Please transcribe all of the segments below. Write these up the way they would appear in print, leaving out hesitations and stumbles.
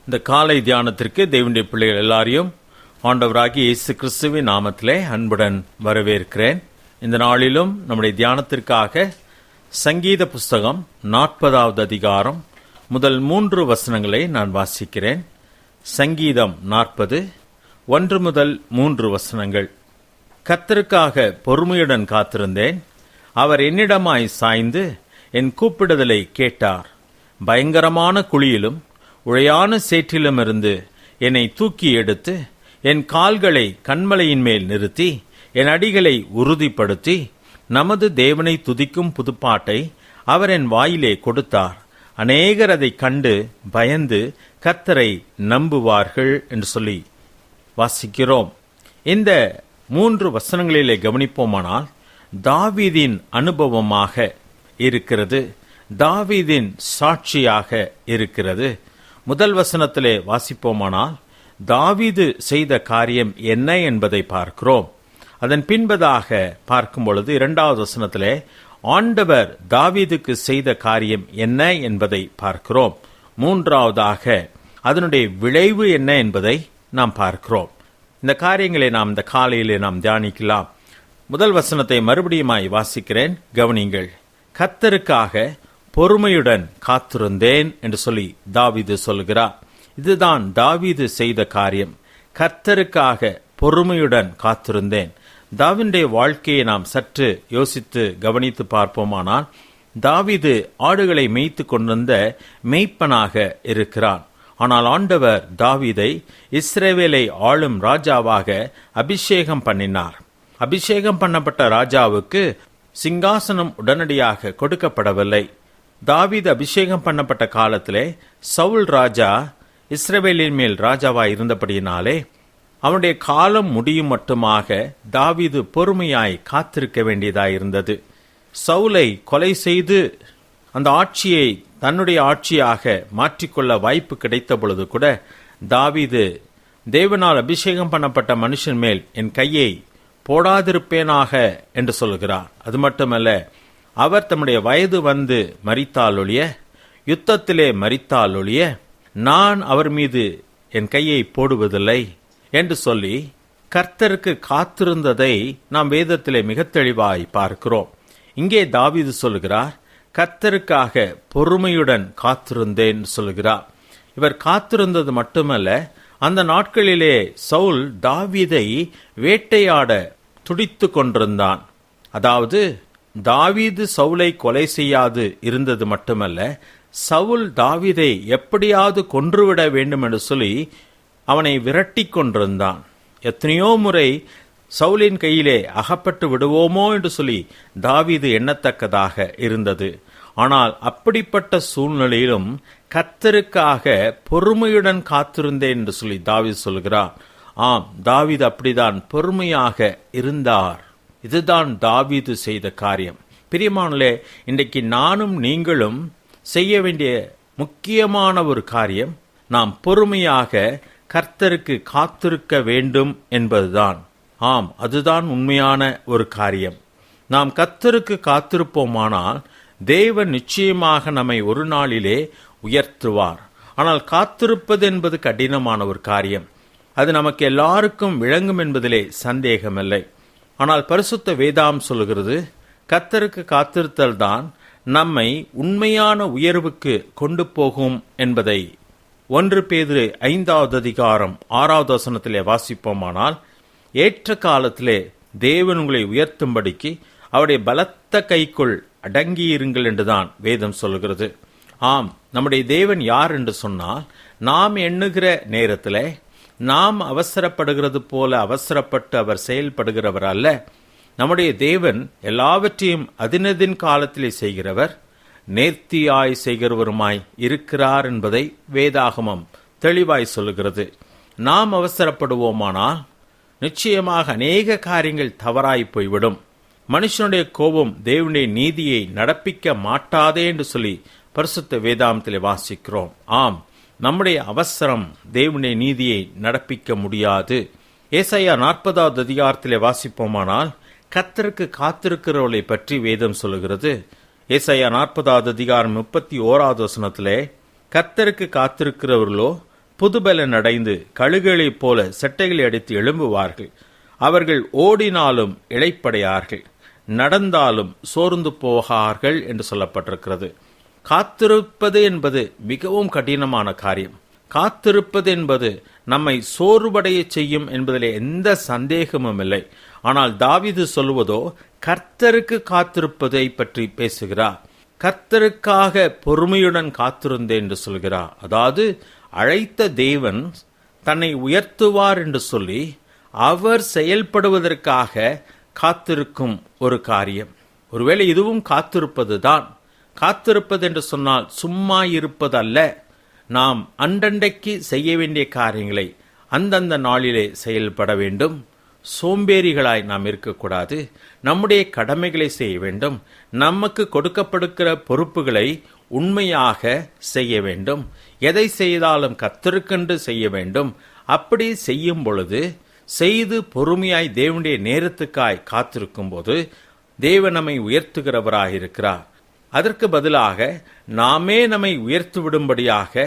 இந்த காலை தியானத்திற்கு தேவனுடைய பிள்ளைகள் எல்லாரையும் ஆண்டவராகிய இயேசு கிறிஸ்துவின் நாமத்திலே அன்புடன் வரவேற்கிறேன். இந்த நாளிலும் நம்முடைய தியானத்திற்காக சங்கீத புஸ்தகம் 40வது அதிகாரம் முதல் 3 வசனங்களை நான் வாசிக்கிறேன். சங்கீதம் 40 1 முதல் 3 வசனங்கள். கர்த்தருக்காக பொறுமையுடன் காத்திருந்தேன். அவர் என்னிடமாய் சாய்ந்து என் கூப்பிடுதலை கேட்டார். பயங்கரமான குழியிலும் உழையான சேற்றிலுமிருந்து என்னை தூக்கி எடுத்து என் கால்களை கன்மலையின் மேல் நிறுத்தி என் அடிகளை உறுதிப்படுத்தி நமது தேவனை துதிக்கும் புதுப்பாட்டை அவர் என் வாயிலே கொடுத்தார். அநேகர் அதை கண்டு பயந்து கர்த்தரை நம்புவார்கள் என்று சொல்லி வாசிக்கிறோம். இந்த 3 வசனங்களிலே கவனிப்போமானால் தாவீதின் அனுபவமாக இருக்கிறது, தாவீதின் சாட்சியாக இருக்கிறது. முதல் வசனத்திலே வாசிப்போமானால் தாவீது செய்த காரியம் என்ன என்பதை பார்க்கிறோம். அதன் பின்பதாக பார்க்கும் பொழுது 2வது வசனத்திலே ஆண்டவர் தாவீதுக்கு செய்த காரியம் என்ன என்பதை பார்க்கிறோம். 3வதாக அதனுடைய விளைவு என்ன என்பதை நாம் பார்க்கிறோம். இந்த காரியங்களை நாம் இந்த காலையிலே நாம் தியானிக்கலாம். முதல் வசனத்தை மறுபடியுமாய் வாசிக்கிறேன், கவனிங்கள். கர்த்தருக்காக பொறுமையுடன் காத்திருந்தேன் என்று சொல்லி தாவீது சொல்கிறார். இதுதான் தாவீது செய்த காரியம். கர்த்தருக்காக பொறுமையுடன் காத்திருந்தேன். தாவீதுடைய வாழ்க்கையை நாம் சற்று யோசித்து கவனித்து பார்ப்போமானால் தாவீது ஆடுகளை மேய்த்து கொண்டிருந்த மேய்ப்பனாக இருக்கிறான். ஆனால் ஆண்டவர் தாவீதை இஸ்ரவேலை ஆளும் ராஜாவாக அபிஷேகம் பண்ணினார். அபிஷேகம் பண்ணப்பட்ட ராஜாவுக்கு சிங்காசனம் உடனடியாக கொடுக்கப்படவில்லை. தாவீது அபிஷேகம் பண்ணப்பட்ட காலத்திலே சவுல் ராஜா இஸ்ரவேலின் மேல் ராஜாவாய் இருந்தபடியினாலே அவனுடைய காலம் முடியும் மட்டுமாக தாவீது பொறுமையாய் காத்திருக்க வேண்டியதாயிருந்தது. சவுலை கொலை செய்து அந்த ஆட்சியை தன்னுடைய ஆட்சியாக மாற்றிக்கொள்ள வாய்ப்பு கிடைத்த பொழுது கூட தாவீது தேவனால் அபிஷேகம் பண்ணப்பட்ட மனுஷன் மேல் என் கையை போடாதிருப்பேனாக என்று சொல்கிறார். அது மட்டுமல்ல, அவர் தம்முடைய வயது வந்து மரித்தாலொழிய, யுத்தத்திலே மரித்தாலொழிய நான் அவர் மீது என் கையை போடுவதில்லை என்று சொல்லி கர்த்தருக்கு காத்திருந்ததை நாம் வேதத்திலே மிக தெளிவாய் பார்க்கிறோம். இங்கே தாவீது சொல்கிறார், கர்த்தருக்காக பொறுமையுடன் காத்திருந்தேன் சொல்கிறார். இவர் காத்திருந்தது மட்டுமல்ல, அந்த நாட்களிலே சவுல் தாவீதை வேட்டையாட துடித்து கொண்டிருந்தான். அதாவது தாவீது சவுலை கொலை செய்யாது இருந்தது மட்டுமல்ல, சவுல் தாவீதை எப்படியாவது கொன்றுவிட வேண்டும் என்று சொல்லி அவனை விரட்டி கொண்டிருந்தான். எத்தனையோ முறை சவுலின் கையிலே அகப்பட்டு விடுவோமோ என்று சொல்லி தாவீது எண்ணத்தக்கதாக இருந்தது. ஆனால் அப்படிப்பட்ட சூழ்நிலையிலும் கர்த்தருக்காக பொறுமையுடன் காத்திருந்தேன் என்று சொல்லி தாவீது சொல்கிறார். ஆம், தாவீது அப்படிதான் பொறுமையாக இருந்தார். இதுதான் தாவீது செய்த காரியம். பிரியமானவர்களே, இன்றைக்கு நானும் நீங்களும் செய்ய வேண்டிய முக்கியமான ஒரு காரியம், நாம் பொறுமையாக கர்த்தருக்கு காத்திருக்க வேண்டும் என்பதுதான். ஆம், அதுதான் உண்மையான ஒரு காரியம். நாம் கர்த்தருக்கு காத்திருப்போமானால் தேவன் நிச்சயமாக நம்மை ஒரு நாளிலே உயர்த்துவார். ஆனால் காத்திருப்பது என்பது கடினமான ஒரு காரியம். அது நமக்கு எல்லாருக்கும் விளங்கும் என்பதிலே சந்தேகமில்லை. ஆனால் பரிசுத்த வேதாம் சொல்கிறது, கர்த்தருக்கு காத்திருத்தல் தான் நம்மை உண்மையான உயர்வுக்கு கொண்டு போகும் என்பதை 1 பேதுரு 5வது அதிகாரம் 6வது வசனத்திலே வாசிப்போமானால், ஏற்ற காலத்திலே தேவன் உங்களை உயர்த்தும்படிக்கு அவருடைய பலத்த கைக்குள் அடங்கியிருங்கள் என்றுதான் வேதம் சொல்கிறது. ஆம், நம்முடைய தேவன் யார் என்று சொன்னால், நாம் எண்ணுகிற நேரத்திலே நாம் அவசரப்படுகிறது போல அவசரப்பட்டு அவர் செயல்படுகிறவர் அல்ல. நம்முடைய தேவன் எல்லாவற்றையும் அதினதின் காலத்திலே செய்கிறவர், நேர்த்தியாய் செய்கிறவருமாய் இருக்கிறார் என்பதை வேதாகமம் தெளிவாய் சொல்லுகிறது. நாம் அவசரப்படுவோமானால் நிச்சயமாக அநேக காரியங்கள் தவறாய் போய்விடும். மனுஷனுடைய கோபம் தேவனுடைய நீதியை நடப்பிக்க மாட்டாதே என்று சொல்லி பரிசுத்த வேதாகமத்திலே வாசிக்கிறோம். ஆம், நம்முடைய அவசரம் தேவனுடைய நீதியை நடப்பிக்க முடியாது. ஏசாயா 40வது அதிகாரத்திலே வாசிப்போமானால் கர்த்தருக்கு காத்திருக்கிறவர்களை பற்றி வேதம் சொல்லுகிறது. ஏசாயா 40வது அதிகாரம் 31வது வசனத்திலே, கர்த்தருக்கு காத்திருக்கிறவர்களோ புதுபலன் அடைந்து கழுகுகளைப் போல செட்டைகளை அடித்து எழும்புவார்கள். அவர்கள் ஓடினாலும் இளைப்படையார்கள், நடந்தாலும் சோர்ந்து போகார்கள் என்று சொல்லப்பட்டிருக்கிறது. காத்திருப்பது என்பது மிகவும் கடினமான காரியம். காத்திருப்பது என்பது நம்மை சோர்வடைய செய்யும் என்பதிலே எந்த சந்தேகமும் இல்லை. ஆனால் தாவீது சொல்வதோ கர்த்தருக்கு காத்திருப்பதை பற்றி பேசுகிறார். கர்த்தருக்காக பொறுமையுடன் காத்திருந்தேன் என்று சொல்கிறார். அதாவது அழைத்த தேவன் தன்னை உயர்த்துவார் என்று சொல்லி அவர் செயல்படுவதற்காக காத்திருக்கும் ஒரு காரியம். ஒருவேளை இதுவும் காத்திருப்பது தான். காத்திருப்பது என்று சொன்னால் சும்மா இருப்பது அல்ல. நாம் அன்றன்றைக்கு செய்ய வேண்டிய காரியங்களை அந்தந்த நாளிலே செயல்பட வேண்டும். சோம்பேறிகளாய் நாம் இருக்கக்கூடாது. நம்முடைய கடமைகளை செய்ய வேண்டும். நமக்கு கொடுக்கப்படுகிற பொறுப்புகளை உண்மையாக செய்ய வேண்டும். எதை செய்தாலும் கர்த்தருக்கென்று செய்ய வேண்டும். அப்படி செய்யும் பொழுது, செய்து பொறுமையாய் தேவனுடைய நேரத்துக்காய் காத்திருக்கும் போது தேவன் நம்மை உயர்த்துகிறவராக இருக்கிறார். அதற்கு பதிலாக நாமே நம்மை உயர்த்து விடும்படியாக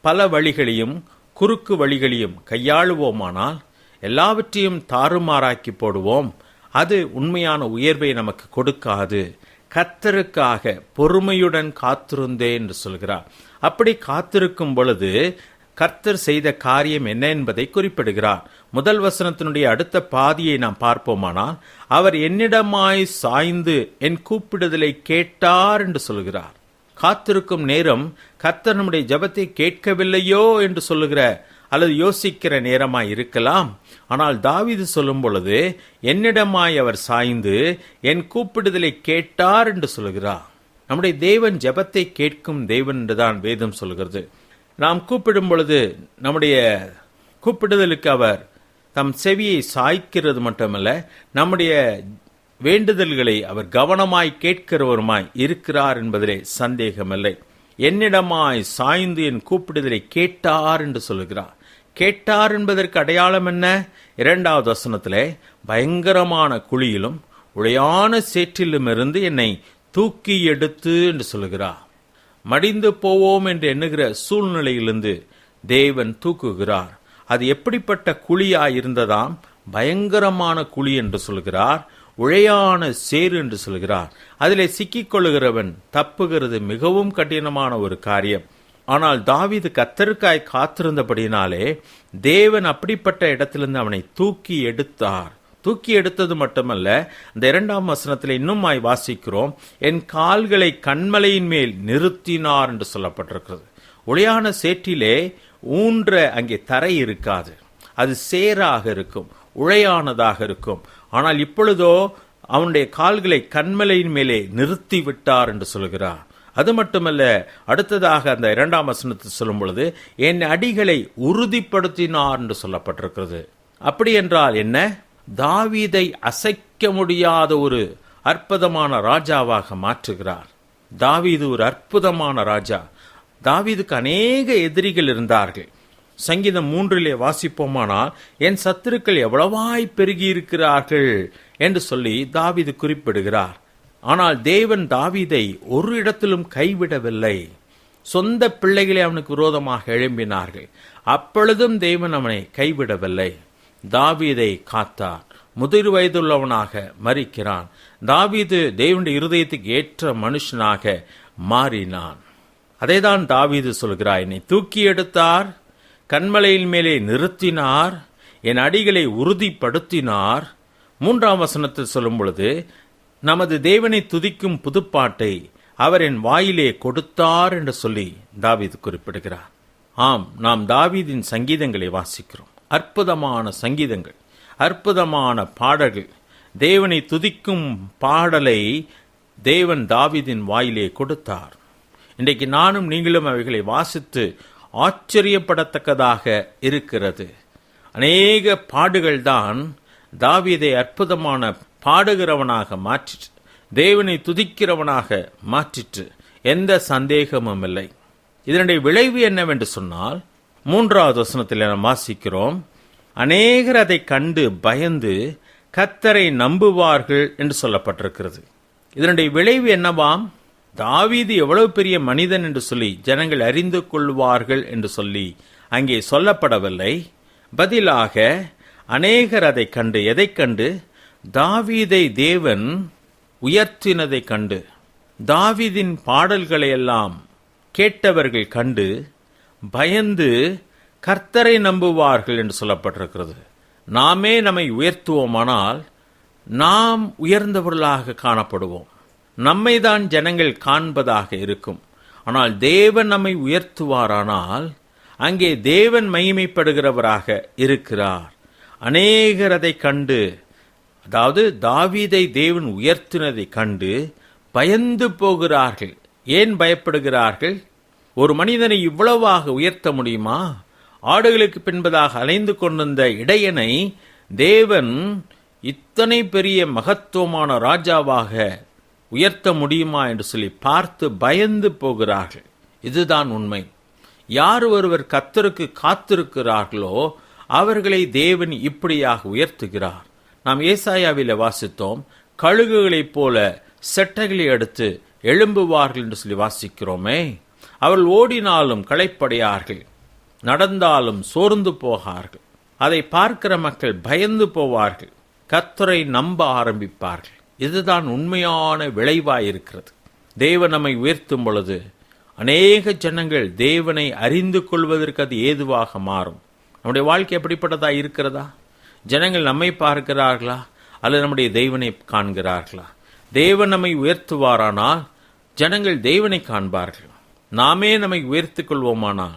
பல வழிகளையும் குறுக்கு வழிகளையும் கையாளுவோமானால் எல்லாவற்றையும் தாறுமாறாக்கி போடுவோம். அது உண்மையான உயர்வை நமக்கு கொடுக்காது. கர்த்தருக்காக பொறுமையுடன் காத்திருந்தேன் என்று சொல்கிறார். அப்படி காத்திருக்கும் பொழுது கர்த்தர் செய்த காரியம் என்ன என்பதை குறிப்பிடுகிறார். முதல் வசனத்தினுடைய அடுத்த பாதியை நாம் பார்ப்போமானால், அவர் என்னிடமாய் சாய்ந்து என் கூப்பிடுதலை கேட்டார் என்று சொல்கிறார். காத்திருக்கும் நேரம் கர்த்தர் நம்முடைய ஜெபத்தை கேட்கவில்லையோ என்று சொல்லுகிற அல்லது யோசிக்கிற நேரமாய் இருக்கலாம். ஆனால் தாவீது சொல்லும் பொழுது என்னிடமாய் அவர் சாய்ந்து என் கூப்பிடுதலை கேட்டார் என்று சொல்கிறார். நம்முடைய தேவன் ஜெபத்தை கேட்கும் தேவன் என்றுதான் வேதம் சொல்கிறது. நாம் கூப்பிடும் பொழுது நம்முடைய கூப்பிடுதலுக்கு அவர் தம் செவியை சாய்க்கிறது மட்டுமல்ல, நம்முடைய வேண்டுதல்களை அவர் கவனமாய் கேட்கிறவருமாய் இருக்கிறார் என்பதிலே சந்தேகமில்லை. என்னிடமாய் சாய்ந்து என் கூப்பிடுதலை கேட்டார் என்று சொல்லுகிறார். கேட்டார் என்பதற்கு அடையாளம் என்ன? 2வது வசனத்திலே பயங்கரமான குழியிலும் உளையான சேற்றிலும் இருந்து என்னை தூக்கி எடுத்து என்று சொல்லுகிறார். மடிந்து போவோம் என்று எண்ணுகிற சூழ்நிலையிலிருந்து தேவன் தூக்குகிறார். அது எப்படிப்பட்ட குழியாயிருந்ததாம்? பயங்கரமான குழி என்று சொல்கிறார். உழையான சேறு என்று சொல்கிறார். அதிலே சிக்கிக்கொள்ளுகிறவன் தப்புகிறது மிகவும் கடினமான ஒரு காரியம். ஆனால் தாவீது கர்த்தருக்காய் காத்திருந்தபடினாலே தேவன் அப்படிப்பட்ட இடத்திலிருந்து அவனை தூக்கி எடுத்தார். தூக்கி எடுத்தது மட்டுமல்ல, இந்த 2ஆம் வசனத்தில் இன்னுமாய் வாசிக்கிறோம், என் கால்களை கன்மலையின் மேல் நிறுத்தினார் என்று சொல்லப்பட்டிருக்கிறது. உளையான சேற்றிலே ஊன்ற அங்கே தரை இருக்காது. அது சேராக இருக்கும், உழையானதாக இருக்கும். ஆனால் இப்பொழுதோ அவனுடைய கால்களை கன்மலையின் மேலே நிறுத்தி விட்டார் என்று சொல்கிறார். அது மட்டுமல்ல, அடுத்ததாக அந்த 2ஆம் வசனத்தை சொல்லும் பொழுது என் அடிகளை உறுதிப்படுத்தினார் என்று சொல்லப்பட்டிருக்கிறது. அப்படி என்றால் என்ன? தாவீதை அசைக்க முடியாத ஒரு அற்புதமான ராஜாவாக மாற்றுகிறார். தாவீது ஒரு அற்புதமான ராஜா. தாவீதுக்கு அநேக எதிரிகள் இருந்தார்கள். சங்கீதம் 3 வாசிப்போமானால், என் சத்துருக்கள் எவ்வளவாய் பெருகி இருக்கிறார்கள் என்று சொல்லி தாவீது குறிப்பிடுகிறார். ஆனால் தேவன் தாவீதை ஒரு இடத்திலும் கைவிடவில்லை. சொந்த பிள்ளைகளை அவனுக்கு விரோதமாக எழும்பினார்கள். அப்பொழுதும் தேவன் அவனை கைவிடவில்லை. தாவீதை காத்தார். முதிர் வயதுள்ளவனாக மரிக்கிறான். தாவீது தேவனுடைய இருதயத்துக்கு ஏற்ற மனுஷனாக மாறினான். அதைதான் தாவீது சொல்கிறார். என்னை தூக்கி எடுத்தார், கன்மலையின் மேலே நிறுத்தினார், என் அடிகளை உறுதிப்படுத்தினார். 3ஆம் வசனத்தில் சொல்லும் பொழுது, நமது தேவனை துதிக்கும் புதுப்பாட்டை அவர் என் வாயிலே கொடுத்தார் என்று சொல்லி தாவீது குறிப்பிடுகிறார். ஆம், நாம் தாவீதின் சங்கீதங்களை வாசிக்கிறோம். அற்புதமான சங்கீதங்கள், அற்புதமான பாடல்கள். தேவனை துதிக்கும் பாடலை தேவன் தாவீதின் வாயிலே கொடுத்தார். இன்றைக்கு நானும் நீங்களும் அவைகளை வாசித்து ஆச்சரியப்படத்தக்கதாக இருக்கிறது. அநேக பாடுகள் தான் தாவீதை அற்புதமான பாடுகிறவனாக மாற்றிற்று, தேவனை துதிக்கிறவனாக மாற்றிற்று. எந்த சந்தேகமும் இல்லை. இதனுடைய விளைவு என்னவென்று சொன்னால், 3வது வசனத்தில் நாம் வாசிக்கிறோம், அநேகர் அதை கண்டு பயந்து கர்த்தரை நம்புவார்கள் என்று சொல்லப்பட்டிருக்கிறது. இதனுடைய விளைவு என்னவாம்? தாவீது எவ்வளவு பெரிய மனிதன் என்று சொல்லி ஜனங்கள் அறிந்து கொள்வார்கள் என்று சொல்லி அங்கே சொல்லப்படவில்லை. பதிலாக அநேகர் அதைக் கண்டு, எதைக் கண்டு? தாவீதை தேவன் உயர்த்தினதைக் கண்டு, தாவீதின் பாடல்களையெல்லாம் கேட்டவர்கள் கண்டு பயந்து கர்த்தரை நம்புவார்கள் என்று சொல்லப்பட்டிருக்கிறது. நாமே நம்மை உயர்த்துவோமானால் நாம் உயர்ந்தவர்களாக காணப்படுவோம். நம்மைதான் ஜனங்கள் காண்பதாக இருக்கும். ஆனால் தேவன் நம்மை உயர்த்துவாரானால் அங்கே தேவன் மகிமைப்படுகிறவராக இருக்கிறார். அநேகர் அதை கண்டு, அதாவது தாவீதை தேவன் உயர்த்தினதை கண்டு பயந்து போகிறார்கள். ஏன் பயப்படுகிறார்கள்? ஒரு மனிதனை இவ்வளவாக உயர்த்த முடியுமா? ஆடுகளுக்கு பின்பதாக அலைந்து கொண்டிருந்த இடையனை தேவன் இத்தனை பெரிய மகத்துவமான ராஜாவாக உயர்த்த முடியுமா என்று சொல்லி பார்த்து பயந்து போகிறார்கள். இதுதான் உண்மை. யார் ஒருவர் கர்த்தருக்கு காத்திருக்கிறார்களோ அவர்களை தேவன் இப்படியாக உயர்த்துகிறார். நாம் ஏசாயாவிலே வாசித்தோம், கழுகுகளைப் போல செட்டைகளை எடுத்து எழும்புவார்கள் என்று சொல்லி வாசிக்கிறோமே. அவர்கள் ஓடினாலும் களைப்படையார்கள், நடந்தாலும் சோர்ந்து போகார்கள். அதை பார்க்கிற மக்கள் பயந்து போவார்கள், கர்த்தரை நம்ப ஆரம்பிப்பார்கள். இதுதான் உண்மையான விளைவாயிருக்கிறது. தேவன் நம்மை உயர்த்தும் பொழுது அநேக ஜனங்கள் தேவனை அறிந்து கொள்வதற்கு அது ஏதுவாக மாறும். நம்முடைய வாழ்க்கை எப்படிப்பட்டதா இருக்கிறதா? ஜனங்கள் நம்மை பார்க்கிறார்களா அல்லது நம்முடைய தேவனை காண்கிறார்களா? தேவன் நம்மை உயர்த்துவாரானால் ஜனங்கள் தேவனை காண்பார்கள். நாமே நம்மை உயர்த்திக் கொள்வோமானால்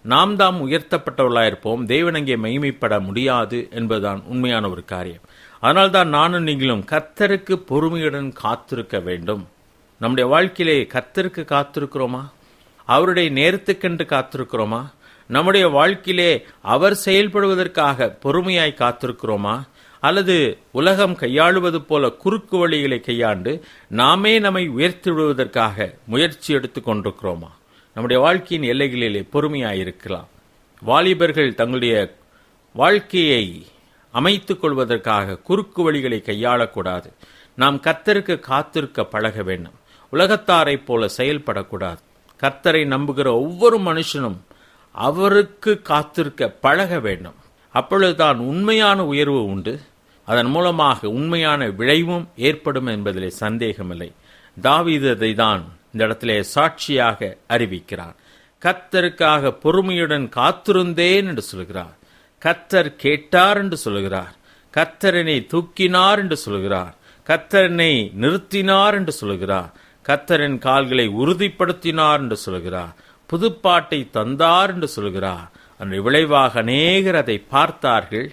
நாம் தாம் உயர்த்தப்பட்டவர்களாயிருப்போம். தேவன் அங்கே மகிமைப்பட முடியாது என்பதுதான் உண்மையான ஒரு காரியம். அதனால்தான் நானும் நீங்களும் கர்த்தருக்கு பொறுமையுடன் காத்திருக்க வேண்டும். நம்முடைய வாழ்க்கையிலே கர்த்தருக்கு காத்திருக்கிறோமா? அவருடைய நேரத்துக்கென்று காத்திருக்கிறோமா? நம்முடைய வாழ்க்கையிலே அவர் செயல்படுவதற்காக பொறுமையாய் காத்திருக்கிறோமா? அல்லது உலகம் கையாளுவது போல குறுக்கு வழிகளை கையாண்டு நாமே நம்மை உயர்த்தி விடுவதற்காக முயற்சி எடுத்துக் கொண்டிருக்கிறோமா? நம்முடைய வாழ்க்கையின் எல்லைகளிலே பொறுமையாயிருக்கலாம். வாலிபர்கள் தங்களுடைய வாழ்க்கையை அமைத்துக் கொள்வதற்காக குறுக்கு வழிகளை கையாளக்கூடாது. நாம் கர்த்தருக்கு காத்திருக்க பழக வேண்டும். உலகத்தாரை போல செயல்படக்கூடாது. கர்த்தரை நம்புகிற ஒவ்வொரு மனுஷனும் அவருக்கு காத்திருக்க பழக வேண்டும். அப்பொழுதுதான் உண்மையான உயர்வு உண்டு. அதன் மூலமாக உண்மையான விளைவும் ஏற்படும் என்பதிலே சந்தேகமில்லை. தாவீது அதை தான் இந்த இடத்திலே சாட்சியாக அறிவிக்கிறார். கர்த்தருக்காக பொறுமையுடன் காத்திருந்தேன் என்று சொல்கிறார். கர்த்தர் கேட்டார் என்று சொல்கிறார். கர்த்தரனை தூக்கினார் என்று சொல்கிறார். கர்த்தரனை நிறுத்தினார் என்று சொல்கிறார். கர்த்தரின் கால்களை உறுதிப்படுத்தினார் என்று சொல்கிறார். புதுப்பாட்டை தந்தார் என்று சொல்கிறார். அந்த விளைவாக அநேகர் அதை பார்த்தார்கள்,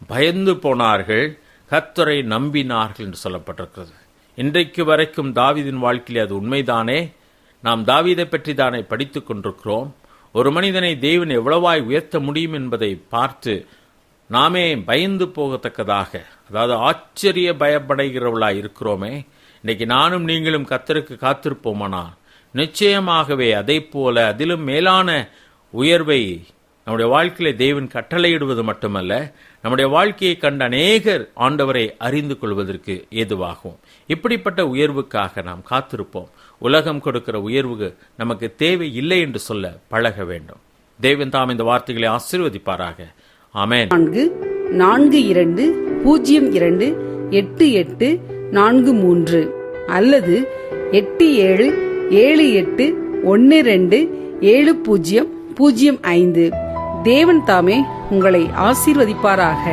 பயந்து போனார்கள், கர்த்தரை நம்பினார்கள் என்று சொல்லப்பட்டிருக்கிறது. இன்றைக்கு வரைக்கும் தாவீதின் வாழ்க்கையிலே அது உண்மைதானே? நாம் தாவீதை பற்றி தானே படித்துக் கொண்டிருக்கிறோம். ஒரு மனிதனை தேவன் எவ்வளவாய் உயர்த்த முடியும் என்பதை பார்த்து நாமே பயந்து போகத்தக்கதாக, அதாவது ஆச்சரிய பயப்படைகிறவர்களாய் இருக்கிறோமே. இன்றைக்கு நானும் நீங்களும் கர்த்தருக்கு காத்திருப்போமானால் நிச்சயமாகவே அதை போல அதிலும் மேலான உயர்வை நம்முடைய வாழ்க்கையில தேவன் கட்டளையிடுவது மட்டுமல்ல, நம்முடைய வாழ்க்கையை கண்ட அநேகர் ஆண்டவரை அறிந்து கொள்வதற்கு ஏதுவாகும். இப்படிப்பட்ட உயர்வுக்காக நாம் காத்திருப்போம். உலகம் கொடுக்கிற உயர்வு நமக்கு தேவை இல்லை என்று சொல்ல பழக வேண்டும். தேவன் தாம் இந்த வார்த்தைகளை ஆசீர்வதிப்பாராக. ஆமென். 442288843 அல்லது 8778127005. தேவன் தாமே உங்களை ஆசீர்வதிப்பாராக.